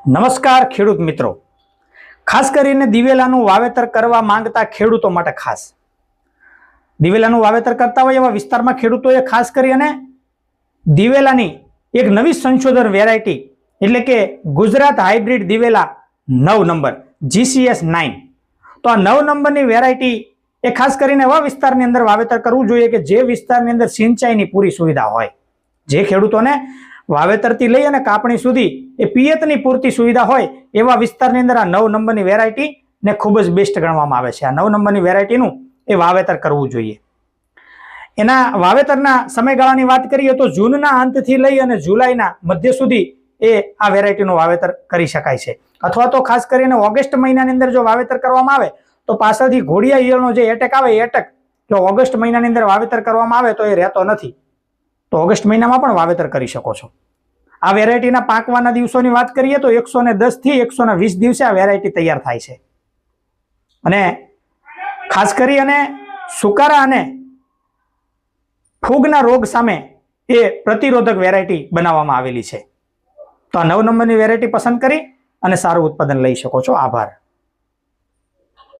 નમસ્કાર ખેડૂત મિત્રો, ખાસ કરીને દિવેલાનું વાવેતર કરવા માંગતા ખેડૂતો માટે ખાસ દિવેલાનું વાવેતર કરતા હોય એવા વિસ્તારમાં ખેડૂતોએ ખાસ કરીને દિવેલાની એક નવી સંશોધન વેરાયટી એટલે કે ગુજરાત હાઇબ્રિડ દિવેલા 9 નંબર GCS 9, તો આ 9 નંબરની વેરાયટી એ ખાસ કરીને એવા વિસ્તારની અંદર વાવેતર કરવું જોઈએ કે જે વિસ્તારની અંદર સિંચાઈની પૂરી સુવિધા હોય, જે ખેડૂતોને વાવેતરથી લઈ અને કાપણી સુધી એ પિયતની પૂરતી સુવિધા હોય એવા વિસ્તારની અંદર આ 9 નંબરની વેરાયટી ને ખૂબ જ બેસ્ટ ગણવામાં આવે છે. આ 9 નંબરની વેરાયટીનું એ વાવેતર કરવું જોઈએ. એના વાવેતરના સમયગાળાની વાત કરીએ તો જૂનના અંતથી લઈ અને જુલાઈના મધ્ય સુધી એ આ વેરાયટીનું વાવેતર કરી શકાય છે, અથવા તો ખાસ કરીને ઓગસ્ટ મહિનાની અંદર જો વાવેતર કરવામાં આવે તો પાછળથી ઘોડિયા ઈયળનો જે એટેક આવે એ એટેક જો ઓગસ્ટ મહિનાની અંદર વાવેતર કરવામાં આવે તો એ રહેતો નથી, તો ઓગસ્ટ મહિનામાં પણ વાવેતર કરી શકો છો. આ વેરાયટીના પાકવાના દિવસોની વાત કરીએ તો 110 થી 120 દિવસે આ વેરાયટી તૈયાર થાય છે અને ખાસ કરી અને સુકારા અને ફૂગના રોગ સામે એ પ્રતિરોધક વેરાયટી બનાવવામાં આવેલી છે. તો આ 9 નંબરની વેરાયટી પસંદ કરી અને સારું ઉત્પાદન લઈ શકો છો. આભાર.